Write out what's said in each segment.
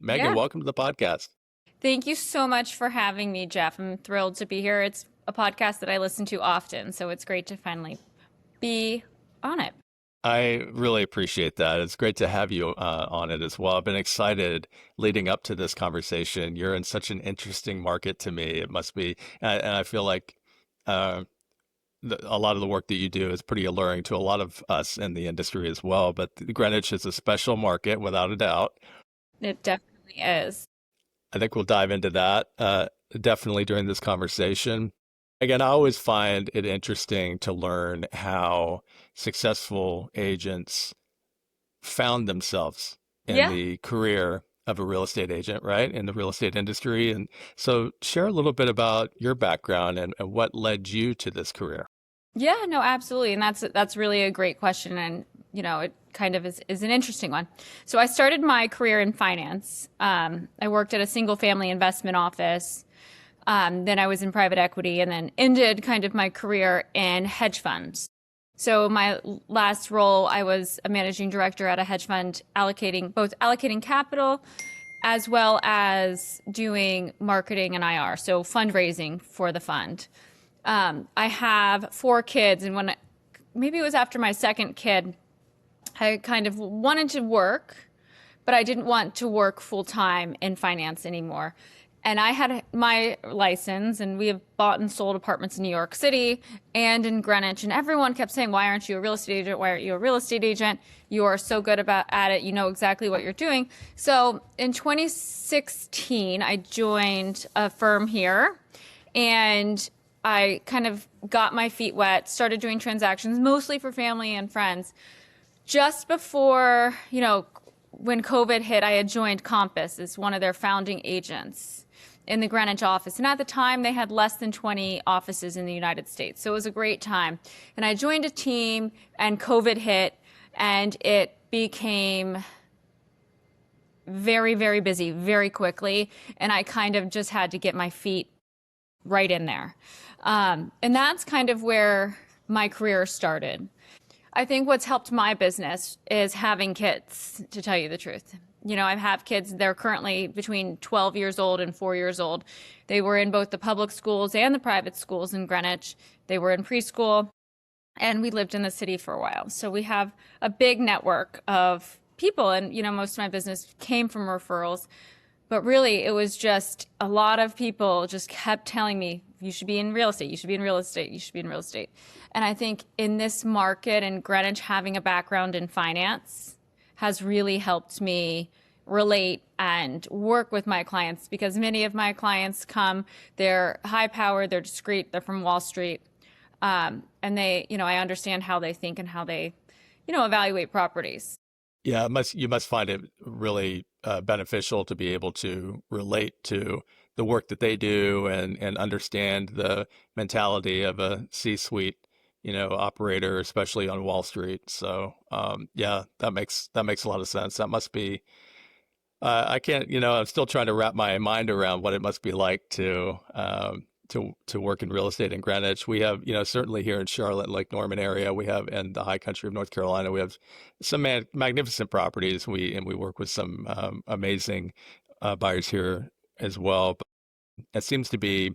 Megan, Yeah. welcome to the podcast. Thank you so much for having me, Jeff. I'm thrilled to be here. It's a podcast that I listen to often, so it's great to finally be on it. I really appreciate that. It's great to have you on it as well. I've been excited leading up to this conversation. You're in such an interesting market to me. It must be, and I feel like uh, a lot of the work that you do is pretty alluring to a lot of us in the industry as well. But Greenwich is a special market, without a doubt. It definitely is. I think we'll dive into that definitely during this conversation. Again, I always find it interesting to learn how successful agents found themselves in Yeah. the career of a real estate agent, right? In the real estate industry. And so share a little bit about your background and what led you to this career. Yeah, no, absolutely. And that's really a great question. And, it kind of is an interesting one. So I started my career in finance. I worked at a single family investment office. Then I was in private equity and then ended kind of my career in hedge funds. So my last role, I was a managing director at a hedge fund, allocating capital as well as doing marketing and IR, so fundraising for the fund. I have four kids, and maybe it was after my second kid, I kind of wanted to work, but I didn't want to work full time in finance anymore. And I had my license, and we have bought and sold apartments in New York City and in Greenwich. And everyone kept saying, "Why aren't you a real estate agent? Why aren't you a real estate agent? You are so good at it. You know exactly what you're doing." So in 2016, I joined a firm here, and I kind of got my feet wet, started doing transactions mostly for family and friends. Just before, when COVID hit, I had joined Compass as one of their founding agents in the Greenwich office. And at the time, they had less than 20 offices in the United States. So it was a great time. And I joined a team, and COVID hit, and it became very, very busy very quickly. And I kind of just had to get my feet right in there. And that's kind of where my career started. I think what's helped my business is having kids, to tell you the truth. I have kids, they're currently between 12 years old and 4 years old. They were in both the public schools and the private schools in Greenwich. They were in preschool, and we lived in the city for a while. So we have a big network of people, and, most of my business came from referrals. But really, it was just a lot of people just kept telling me, "You should be in real estate, you should be in real estate, you should be in real estate." And I think in this market in Greenwich, having a background in finance has really helped me relate and work with my clients, because many of my clients they're high powered, they're discreet, they're from Wall Street. And I understand how they think and how they, evaluate properties. Yeah, you must find it really beneficial to be able to relate to the work that they do and understand the mentality of a C-suite, operator, especially on Wall Street. So, yeah, that makes a lot of sense. That must be. I can't, I'm still trying to wrap my mind around what it must be like to work in real estate in Greenwich. We have, certainly here in Charlotte, Lake Norman area, we have, and the high country of North Carolina, we have some magnificent properties. We work with some amazing buyers here as well. But it seems to be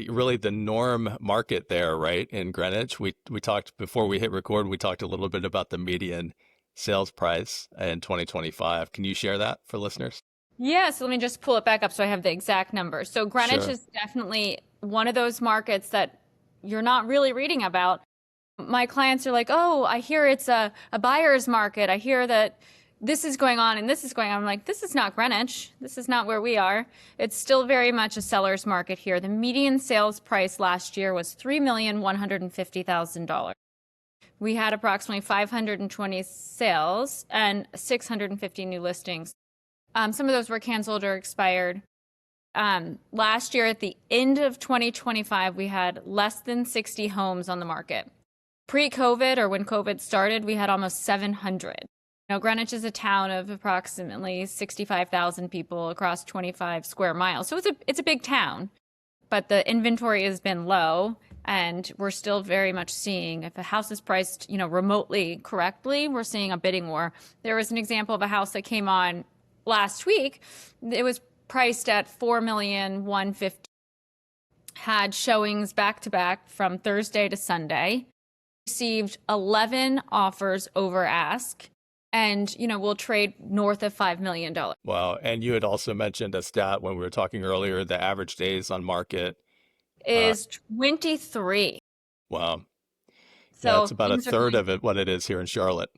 really the norm market there, right? In Greenwich, we talked before we hit record. We talked a little bit about the median sales price in 2025. Can you share that for listeners? Yeah, so let me just pull it back up so I have the exact numbers. So Greenwich Sure. is definitely one of those markets that you're not really reading about. My clients are like, "Oh, I hear it's a buyer's market. I hear that this is going on and this is going on." I'm like, "This is not Greenwich. This is not where we are." It's still very much a seller's market here. The median sales price last year was $3,150,000. We had approximately 520 sales and 650 new listings. Some of those were canceled or expired. Last year, at the end of 2025, we had less than 60 homes on the market. Pre-COVID, or when COVID started, we had almost 700. Greenwich is a town of approximately 65,000 people across 25 square miles. So it's a big town, but the inventory has been low, and we're still very much seeing, if a house is priced, remotely correctly, we're seeing a bidding war. There was an example of a house that came on last week, it was priced at 4,150,000, had showings back to back from Thursday to Sunday, received 11 offers over ask, and will trade north of $5 million. Wow. And you had also mentioned a stat when we were talking earlier, the average days on market. Uh, Is 23. wow. Yeah, it's So about a things are third going, of it what it is here in Charlotte.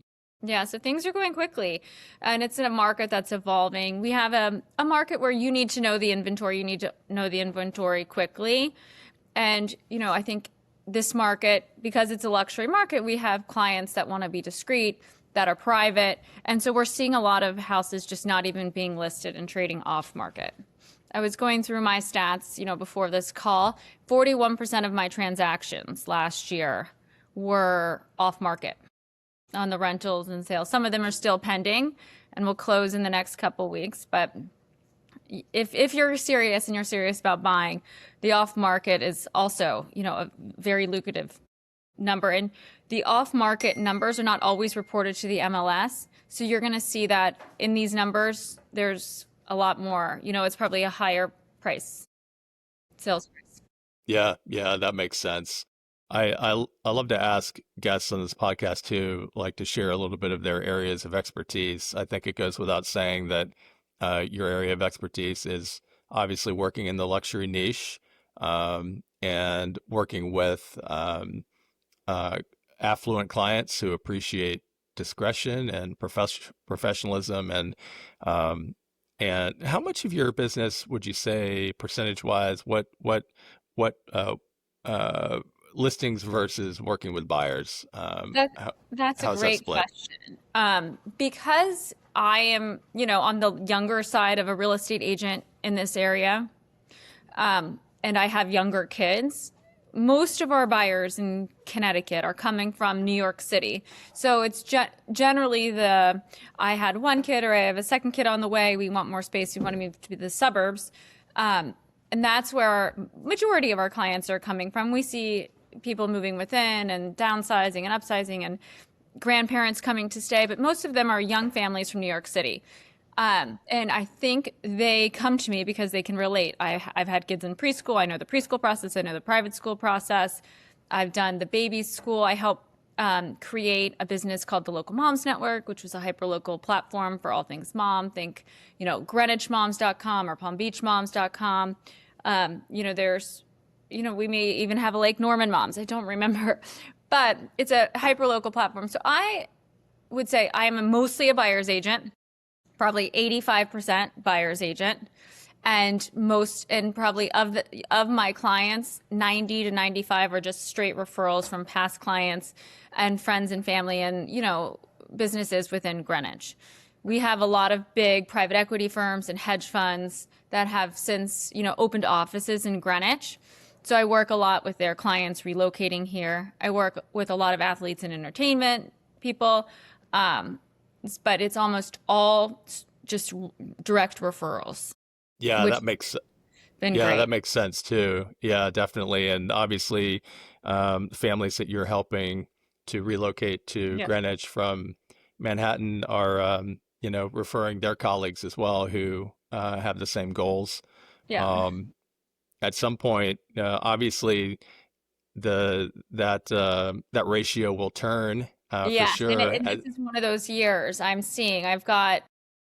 yeah, so things are going quickly. And it's in a market that's evolving. We have a market where you need to know the inventory. You need to know the inventory quickly. And, I think this market, because it's a luxury market, we have clients that want to be discreet, that are private. And so we're seeing a lot of houses just not even being listed and trading off market. I was going through my stats, before this call. 41% of my transactions last year were off market on the rentals and sales. Some of them are still pending and will close in the next couple weeks. But if you're serious and you're serious about buying, the off market is also, a very lucrative number. And the off market numbers are not always reported to the MLS. So you're going to see that in these numbers, there's a lot more. It's probably a higher price, sales price. Yeah, yeah, that makes sense. I love to ask guests on this podcast too, like to share a little bit of their areas of expertise. I think it goes without saying that your area of expertise is obviously working in the luxury niche, and working with uh, affluent clients who appreciate discretion and professionalism. Um, and how much of your business would you say, percentage wise, what uh, listings versus working with buyers? That that's a How's that great split? question. Because I am, on the younger side of a real estate agent in this area, and I have younger kids. Most of our buyers in Connecticut are coming from New York City. So it's generally I had one kid or I have a second kid on the way. We want more space. We want to move to the suburbs. And that's where our majority of our clients are coming from. We see people moving within and downsizing and upsizing and grandparents coming to stay, but most of them are young families from New York City. And I think they come to me because they can relate. I've had kids in preschool. I know the preschool process. I know the private school process. I've done the baby school. I helped create a business called the Local Moms Network, which was a hyperlocal platform for all things mom. Think, GreenwichMoms.com or PalmBeachMoms.com. There's, we may even have a Lake Norman Moms. I don't remember, but it's a hyperlocal platform. So I would say I am mostly a buyer's agent, probably 85% buyer's agent, and probably of my clients, 90 to 95 are just straight referrals from past clients and friends and family and, businesses within Greenwich. We have a lot of big private equity firms and hedge funds that have since, opened offices in Greenwich. So I work a lot with their clients relocating here. I work with a lot of athletes and entertainment people. But it's almost all just direct referrals, Yeah, which that makes been yeah, great. that makes sense too. Yeah, definitely. And obviously, families that you're helping to relocate to Yeah. Greenwich from Manhattan are, referring their colleagues as well who have the same goals. Yeah. Um, at some point, obviously, that ratio will turn for Yes. And, sure. and this is one of those years I'm seeing. I've got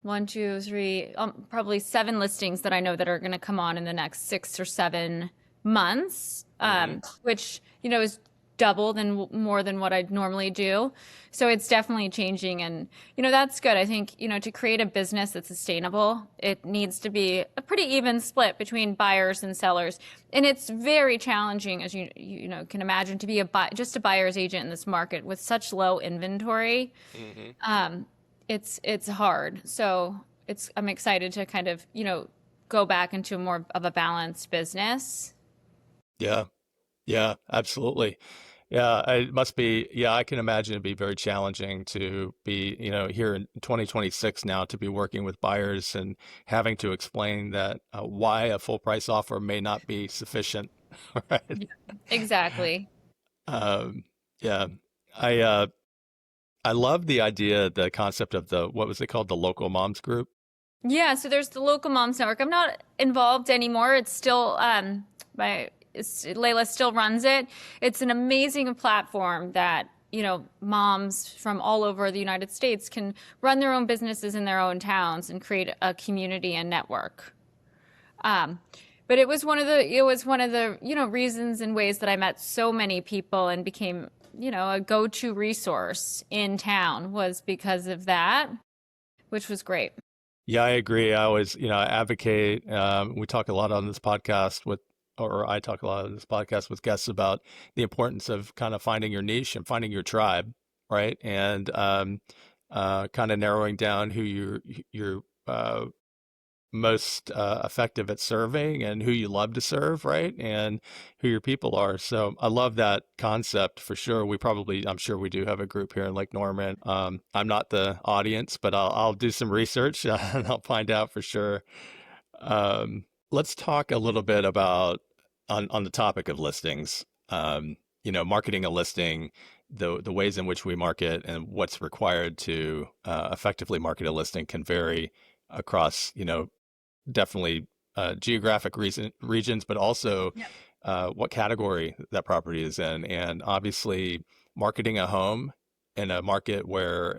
one, two, three, probably seven listings that I know that are going to come on in the next 6 or 7 months, Mhm. which, is double than more than what I'd normally do. So it's definitely changing. And, that's good. I think, to create a business that's sustainable, it needs to be a pretty even split between buyers and sellers. And it's very challenging, as can imagine, to be just a buyer's agent in this market with such low inventory. Mhm. Um, it's hard. So I'm excited to kind of, go back into more of a balanced business. Yeah, yeah, absolutely. Yeah, it must be. Yeah, I can imagine it'd be very challenging to be, here in 2026 now to be working with buyers and having to explain that why a full price offer may not be sufficient. Right. Yeah, exactly. Um, yeah, I uh, I love the idea, the concept of what was it called, the local moms group. Yeah, so there's the local moms network. I'm not involved anymore. It's still Layla still runs it. It's an amazing platform that, moms from all over the United States can run their own businesses in their own towns and create a community and network. Um, but it was one of the reasons and ways that I met so many people and became, a go-to resource in town was because of that, which was great. Yeah, I agree. I always, advocate. We talk a lot on this podcast or I talk a lot on this podcast with guests about the importance of kind of finding your niche and finding your tribe, right? And kind of narrowing down who you're most effective at serving and who you love to serve, right? And who your people are. So I love that concept for sure. I'm sure we do have a group here in Lake Norman. I'm not the audience, but I'll do some research and I'll find out for sure. Let's talk a little bit about on the topic of listings. Marketing a listing, the ways in which we market and what's required to effectively market a listing can vary across, definitely geographic regions, but also Yep. what category that property is in. And obviously, marketing a home in a market where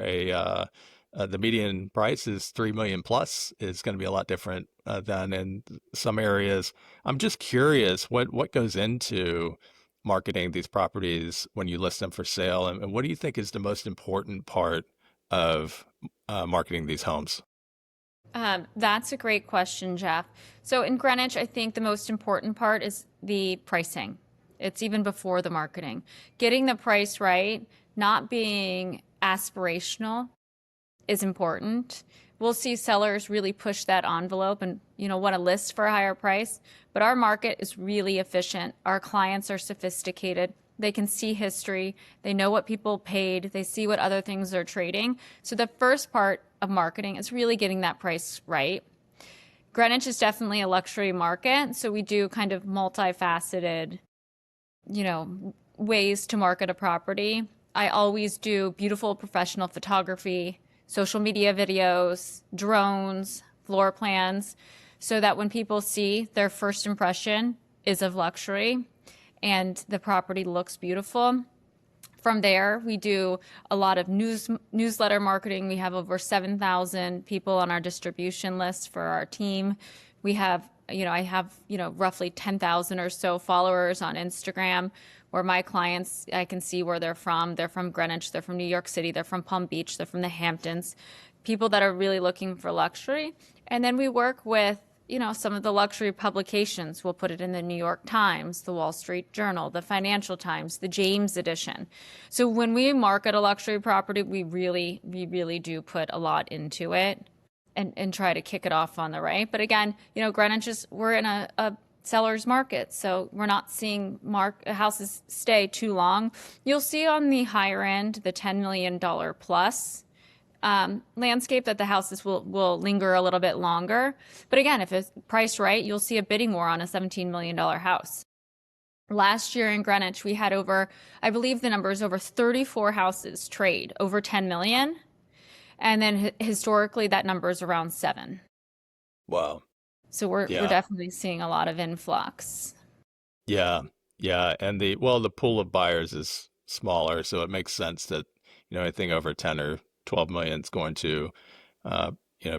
the median price is 3 million plus is going to be a lot different than in some areas. I'm just curious what goes into marketing these properties when you list them for sale, and what do you think is the most important part of marketing these homes? That's a great question, Jeff. So in Greenwich, I think the most important part is the pricing. It's even before the marketing. Getting the price right, not being aspirational is important. We'll see sellers really push that envelope and, want to list for a higher price, but our market is really efficient. Our clients are sophisticated. They can see history. They know what people paid. They see what other things are trading. So the first part of marketing is really getting that price right. Greenwich is definitely a luxury market, so we do kind of multifaceted, ways to market a property. I always do beautiful professional photography, social media videos, drones, floor plans, so that when people see, their first impression is of luxury and the property looks beautiful. From there, we do a lot of newsletter marketing. We have over 7,000 people on our distribution list for our team. We have, I have, roughly 10,000 or so followers on Instagram where my clients, I can see where they're from. They're from Greenwich, they're from New York City, they're from Palm Beach, they're from the Hamptons, people that are really looking for luxury. And then we work with some of the luxury publications. We'll put it in the New York Times, the Wall Street Journal, the Financial Times, the James edition. So when we market a luxury property, we really do put a lot into it and try to kick it off on the right. But again, Greenwich we're in a seller's market, so we're not seeing houses stay too long. You'll see on the higher end, the $10 million plus landscape that the houses will linger a little bit longer. But again, if it's priced right, you'll see a bidding war on a $17 million house. Last year in Greenwich, we had I believe the number is over 34 houses trade over 10 million. And then historically, that number is around 7. Wow. So we're Yeah. definitely seeing a lot of influx. Yeah. Yeah. And the pool of buyers is smaller, so it makes sense that, anything over 10 or 12 million is going to, uh,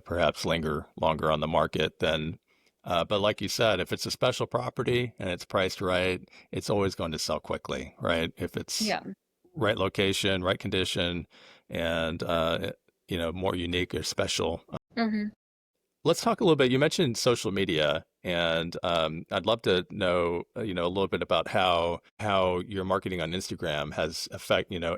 perhaps linger longer on the market than, but like you said, if it's a special property and it's priced right, it's always going to sell quickly, right? If it's Yeah. right location, right condition, and, more unique or special. Hmm. Let's talk a little bit. You mentioned social media, and I'd love to know, a little bit about how your marketing on Instagram has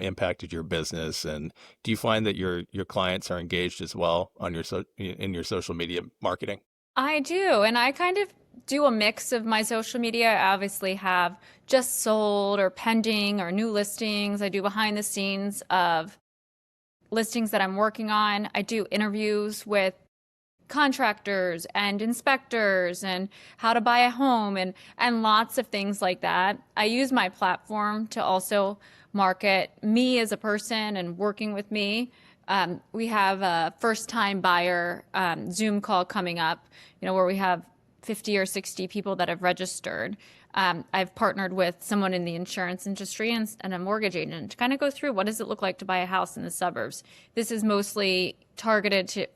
impacted your business, and do you find that your clients are engaged as well on in your social media marketing? I do. And I kind of do a mix of my social media. I obviously have just sold or pending or new listings. I do behind the scenes of listings that I'm working on. I do interviews with contractors and inspectors and how to buy a home and lots of things like that. I use my platform to also market me as a person and working with me. We have a first time buyer Zoom call coming up, where we have 50 or 60 people that have registered. I've partnered with someone in the insurance industry and a mortgage agent to kind of go through what does it look like to buy a house in the suburbs. This is mostly targeted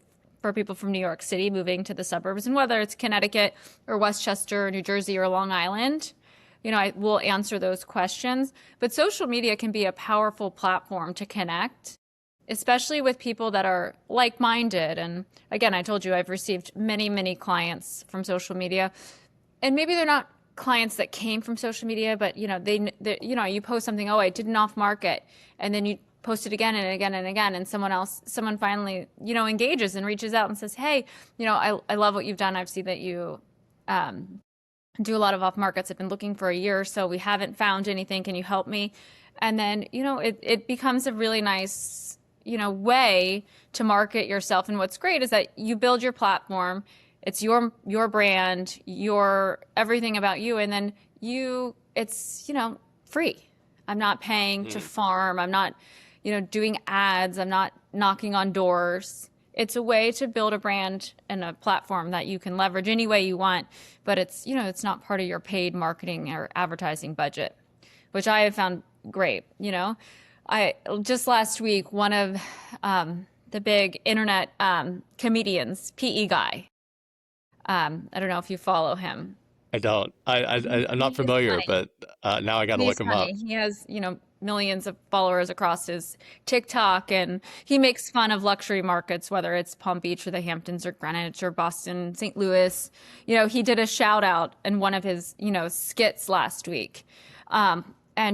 for people from New York City moving to the suburbs, and whether it's Connecticut or Westchester, or New Jersey, or Long Island. I will answer those questions. But social media can be a powerful platform to connect, especially with people that are like-minded. And again, I told you I've received many, many clients from social media, and maybe they're not clients that came from social media, but you post something, oh, I did an off market, and then you post it again and again and again, and someone finally, engages and reaches out and says, hey, I love what you've done. I've seen that you do a lot of off markets. I've been looking for a year or so. We haven't found anything. Can you help me? And then, it becomes a really nice, way to market yourself. And what's great is that you build your platform. It's your brand, your everything about you. And then it's, free. I'm not paying to farm. I'm not, doing ads. I'm not knocking on doors. It's a way to build a brand and a platform that you can leverage any way you want, but it's not part of your paid marketing or advertising budget, which I have found great. I just last week, one of the big internet comedians, PE guy. I don't know if you follow him. I don't. I'm not He is familiar, funny. but now I got to He's look him up. funny. He has, millions of followers across his TikTok, and he makes fun of luxury markets, whether it's Palm Beach or the Hamptons or Greenwich or Boston, St. Louis. He did a shout out in one of his, skits last week. And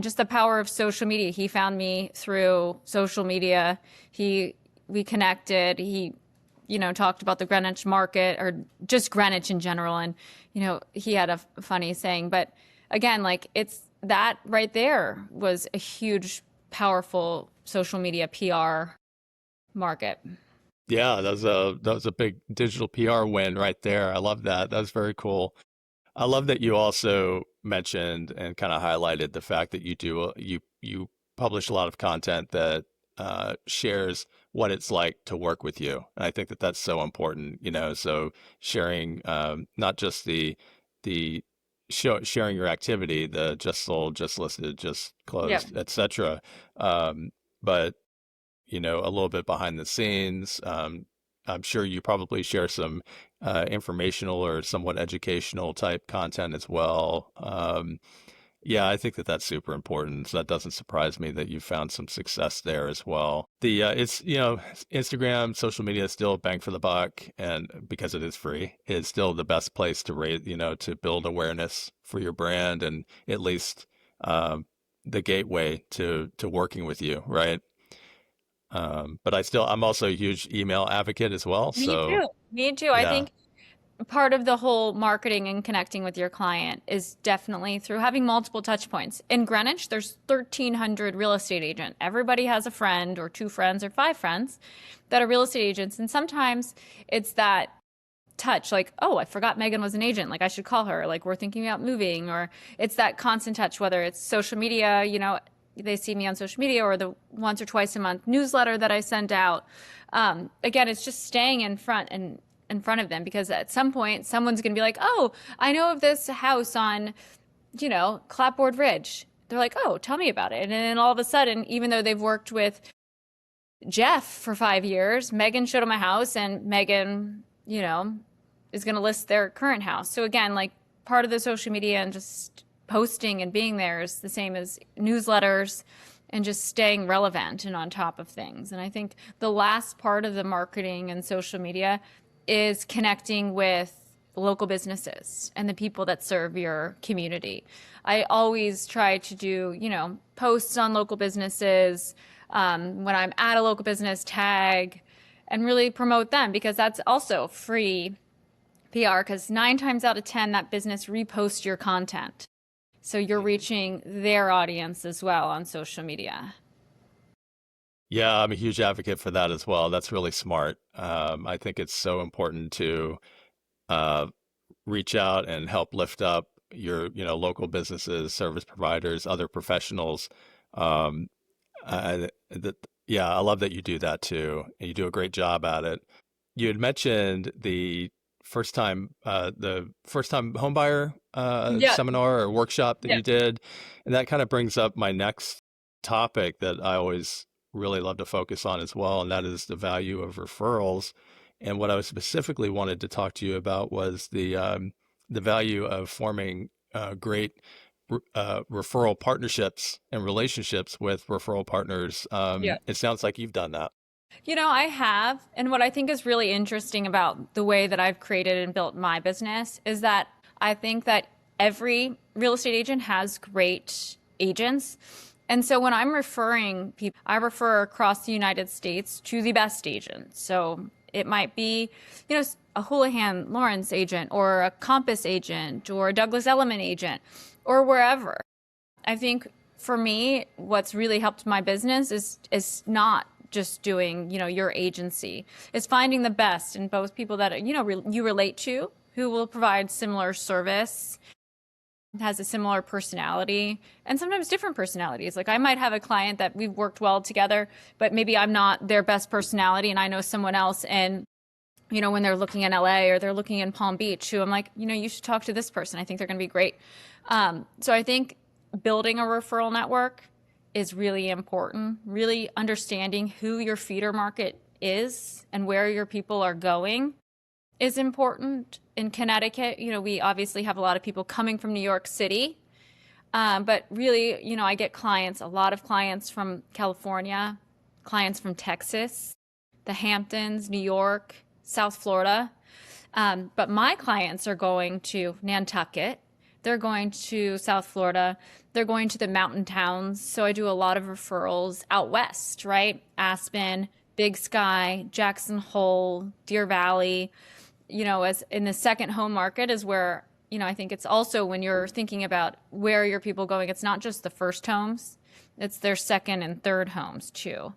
just the power of social media. He found me through social media. We connected. He talked about the Greenwich market or just Greenwich in general. And, he had a funny saying, but again, like it's that right there was a huge, powerful social media PR market. Yeah, that was a big digital PR win right there. I love that. That's very cool. I love that you also mentioned and kind of highlighted the fact that you publish a lot of content that shares what it's like to work with you, and I think that that's so important. So sharing not just the sharing your activity, the just sold, just listed, just Yeah. closed, etc. But a little bit behind the scenes. I'm sure you probably share some informational or somewhat educational type content as well. Yeah, I think that that's super important. So that doesn't surprise me that you found some success there as well. It's, Instagram, social media is still bang for the buck. And because it is free, it's still the best place to raise, to build awareness for your brand and at least the gateway to working with you, right? But I'm also a huge email advocate as well. Me So too. Me too. I yeah, think part of the whole marketing and connecting with your client is definitely through having multiple touch points. In Greenwich, there's 1,300 real estate agents. Everybody has a friend or two friends or five friends that are real estate agents. And sometimes it's that touch, like, oh, I forgot Megan was an agent. Like, I should call her. Like, we're thinking about moving. Or it's that constant touch, whether it's social media, they see me on social media, or the once or twice a month newsletter that I send out. Again, it's just staying in front of them, because at some point someone's going to be like, oh, I know of this house on, Clapboard Ridge. They're like, oh, tell me about it. And then all of a sudden, even though they've worked with Jeff for 5 years, Megan showed them a house, and Megan, is going to list their current house. So again, like part of the social media and just posting and being there is the same as newsletters and just staying relevant and on top of things. And I think the last part of the marketing and social media is connecting with local businesses and the people that serve your community. I always try to do, posts on local businesses, when I'm at a local business, tag and really promote them, because that's also free PR, because 9 times out of 10, that business reposts your content. So you're reaching their audience as well on social media. yeah, I'm a huge advocate for that as well. That's really smart. I think it's so important to uh, reach out and help lift up your, local businesses, service providers, other professionals. Um, that Yeah, I love that you do that too. And you do a great job at it. You had mentioned the first time homebuyer Yeah. seminar or workshop that Yeah. you did, and that kind of brings up my next topic that I always really love to focus on as well, and that is the value of referrals. And what I was specifically wanted to talk to you about was the value of forming great referral partnerships and relationships with referral partners. Yeah. It sounds like you've done that. I have. And what I think is really interesting about the way that I've created and built my business is that I think that every real estate agent has great agents. And so when I'm referring people, I refer across the United States to the best agents. So it might be, a Houlihan Lawrence agent or a Compass agent or a Douglas Elliman agent or wherever. I think for me, what's really helped my business is not just doing, your agency. It's finding the best in both people that, you relate to, who will provide similar service, has a similar personality, and sometimes different personalities. Like I might have a client that we've worked well together, but maybe I'm not their best personality and I know someone else, and when they're looking in LA or they're looking in Palm Beach, who I'm like, you should talk to this person. I think they're going to be great. So I think building a referral network is really important. Really understanding who your feeder market is and where your people are going is important. In Connecticut, we obviously have a lot of people coming from New York City, but really, I get a lot of clients from California, clients from Texas, the Hamptons, New York, South Florida. But my clients are going to Nantucket. They're going to South Florida. They're going to the mountain towns. So I do a lot of referrals out west, right? Aspen, Big Sky, Jackson Hole, Deer Valley. As in the second home market is where, I think it's also when you're thinking about where are your people going, it's not just the first homes, it's their second and third homes too,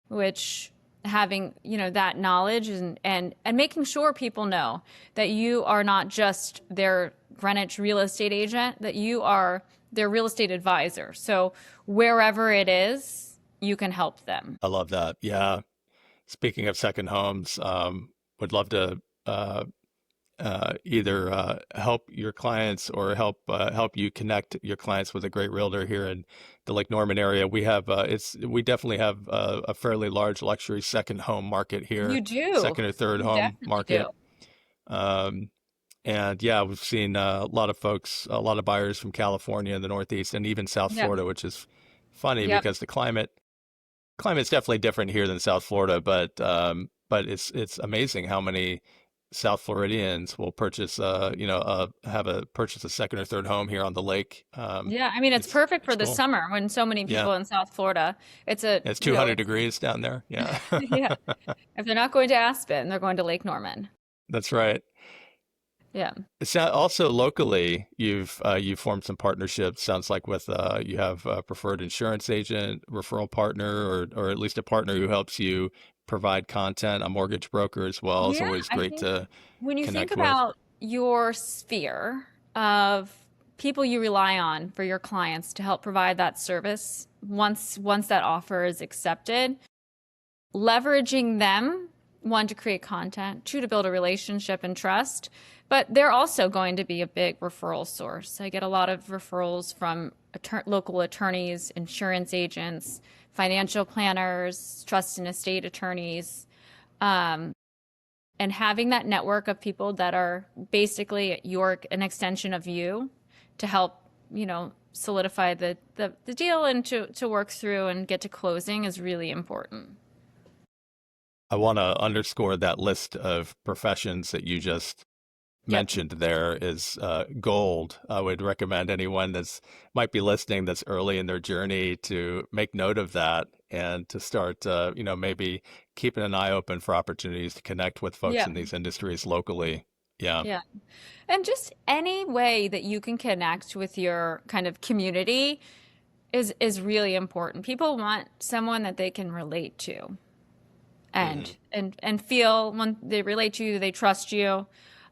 which having, that knowledge and making sure people know that you are not just their Greenwich real estate agent, that you are their real estate advisor. So wherever it is, you can help them. I love that. Yeah. Speaking of second homes, would love to either help your clients or help you connect your clients with a great realtor here in the Lake Norman area. We definitely have a fairly large luxury second home market You here, do. second or third You home definitely do. market. Um, and yeah, we've seen a lot of folks, a lot of buyers from California and the Northeast, and even South Yep. Florida, which is funny Yep. because the climate's definitely different here than South Florida, but it's amazing how many South Floridians will purchase a second or third home here on the lake. Yeah. I mean, it's perfect for It's the cool. summer when so many Yeah, people in South Florida, it's a, it's 200 degrees down there. Yeah, yeah. If they're not going to Aspen, they're going to Lake Norman. that's right. Yeah. Also locally, you've formed some partnerships. Sounds like with you have a preferred insurance agent, referral partner, or at least a partner who helps you provide content. A mortgage broker as well is Yeah. always I great think to when you think connect with. about your sphere of people you rely on for your clients to help provide that service, once that offer is accepted, leveraging them, one, to create content, two, to build a relationship and trust. But they're also going to be a big referral source. I get a lot of referrals from local attorneys, insurance agents, financial planners, trust and estate attorneys. Um, and having that network of people that are basically an extension of you to help, solidify the deal and to work through and get to closing is really important. I want to underscore that list of professions that you just Yep. mentioned there is gold. I would recommend anyone that's might be listening that's early in their journey to make note of that and to start, maybe keeping an eye open for opportunities to connect with folks Yeah. in these industries locally. Yeah. Yeah. And just any way that you can connect with your kind of community is really important. People want someone that they can relate to Hmm. and feel when they relate to you, they trust you.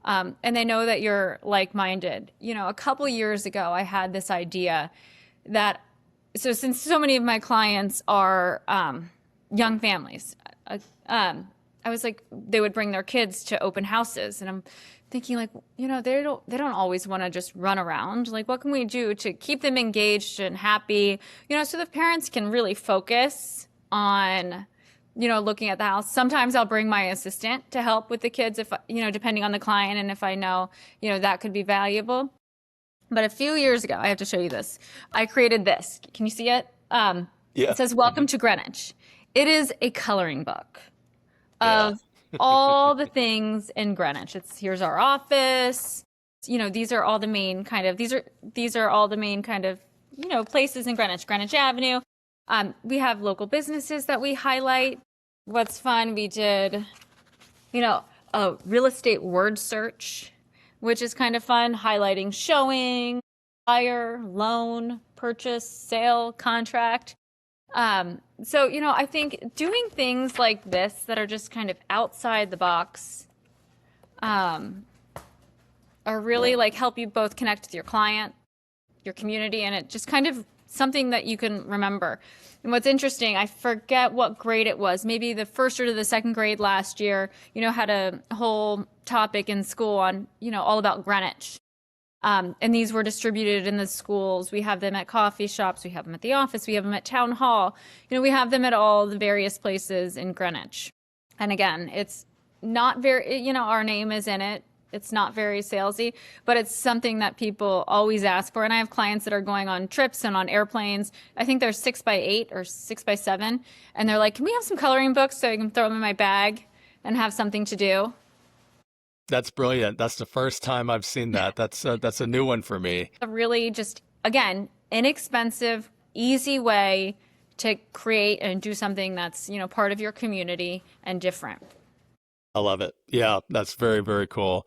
And they know that you're like-minded. A couple years ago, I had this idea that, so since so many of my clients are young families. Uh, Um, I was like, they would bring their kids to open houses, and I'm thinking like, they don't always want to just run around. Like, what can we do to keep them engaged and happy? So the parents can really focus on, looking at the house. Sometimes I'll bring my assistant to help with the kids if, depending on the client and if I know, that could be valuable. But a few years ago, I have to show you this. I created this. Can you see it? Yeah. It says Hmm. "Welcome to Greenwich." It is a coloring book Yeah. of all the things in Greenwich. Here's our office. These are all the main kind of these are all the main kind of places in Greenwich. Greenwich Avenue. We have local businesses that we highlight. What's fun? We did a real estate word search, which is kind of fun, highlighting showing, buyer, loan, purchase, sale, contract. So I think doing things like this that are just kind of outside the box, um, are really like help you both connect with your client, your community, and it just kind of something that you can remember. And what's interesting, I forget what grade it was, maybe the first or the second grade last year, had a whole topic in school on, all about Greenwich. And these were distributed in the schools. We have them at coffee shops. We have them at the office. We have them at town hall. We have them at all the various places in Greenwich. And again, it's not very, our name is in it. It's not very salesy, but it's something that people always ask for. And I have clients that are going on trips and on airplanes. I think they're 6x8 or 6x7. And they're like, can we have some coloring books so I can throw them in my bag and have something to do? That's brilliant. That's the first time I've seen that. That's a new one for me. A really just, again, inexpensive, easy way to create and do something that's, part of your community and different. I love it. Yeah, that's very, very cool.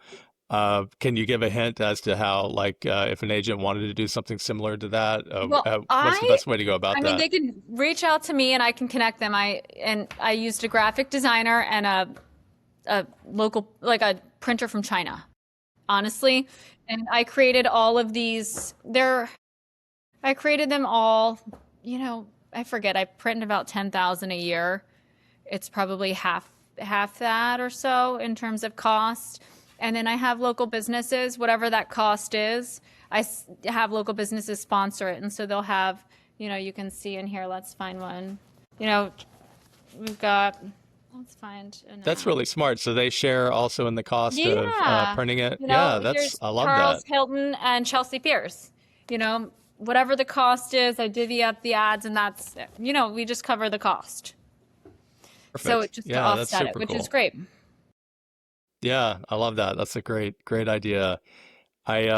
Can you give a hint as to how, like, if an agent wanted to do something similar to that, Well, what's the best way to go about I mean, that? they can reach out to me and I can connect them. I used a graphic designer and a local, like a printer from China, honestly. And I created all of these. I created them all, I forget. I print about 10,000 a year. It's probably half that or so in terms of cost. And then I have local businesses, whatever that cost is. Have local businesses sponsor it, and so they'll have, you can see in here. Let's find one. You know, we've got. Let's find an. That's really smart. So they share also in the cost of Yeah, printing it. Yeah, here's I love Charles that. Hilton and Chelsea Pierce. Whatever the cost is, I divvy up the ads, and that's, we just cover the cost. So Perfect. just to Yeah, that's offset it, super which is cool. great. Yeah, I love that. That's a great idea. I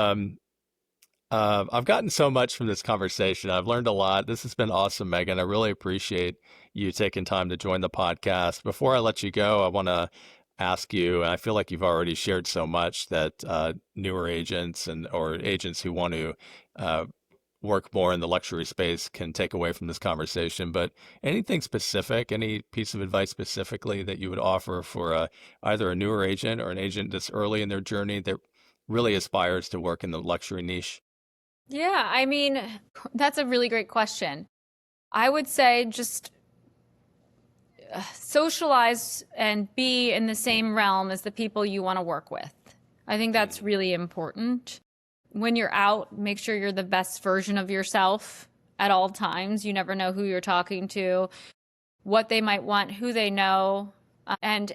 I've gotten so much from this conversation. I've learned a lot. This has been awesome, Megan. I really appreciate you taking time to join the podcast. Before I let you go, I want to ask you, and I feel like you've already shared so much that newer agents and or agents who want to uh, work more in the luxury space can take away from this conversation. But anything specific, any piece of advice specifically that you would offer for either a newer agent or an agent that's early in their journey that really aspires to work in the luxury niche? Yeah, I mean, that's a really great question. I would say just socialize and be in the same realm as the people you want to work with. I think that's really important. When you're out, make sure you're the best version of yourself at all times. You never know who you're talking to, what they might want, who they know, and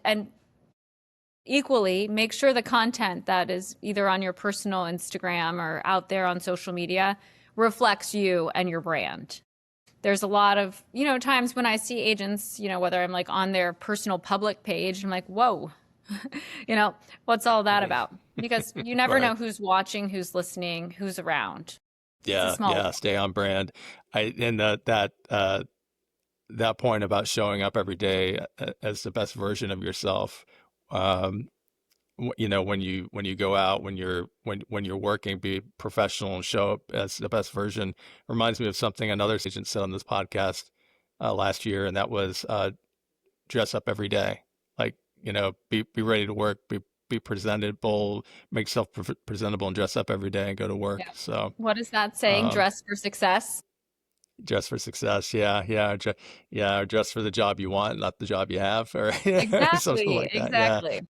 equally make sure the content that is either on your personal Instagram or out there on social media reflects you and your brand. There's a lot of, times when I see agents, whether I'm like on their personal public page, I'm like, whoa, you know, what's all that about? Because you never Right. know who's watching, who's listening, who's around. It's a Yeah, small yeah, world. stay on brand. I and that point about showing up every day as the best version of yourself. Um, when you go out, when you're working, be professional and show up as the best version. Reminds me of something another agent said on this podcast last year, and that was dress up every day. Like, be ready to work, be presentable, make yourself presentable, and dress up every day and go to work. Yeah. So, What is that saying? um, Dress for success. Dress for success. Yeah, yeah, yeah. Dress for the job you want, not the job you have, or something Exactly, like that. Yeah, exactly.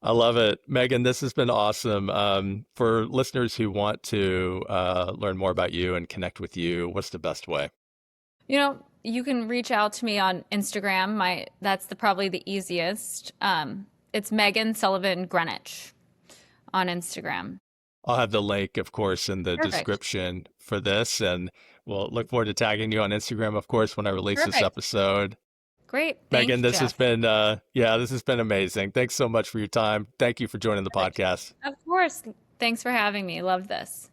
I love it, Megan. This has been awesome. For listeners who want to learn more about you and connect with you, what's the best way? You can reach out to me on Instagram. That's probably the easiest. It's Megan Sullivan Greenwich on Instagram. I'll have the link, of course, in the Perfect. description for this, and we'll look forward to tagging you on Instagram, of course, when I release this Perfect. episode. Great. Thank Megan, you, this has Jeff. been, yeah, this has been amazing. Thanks so much for your time. Thank you for joining the Perfect. podcast. Of course. Thanks for having me. Loved this.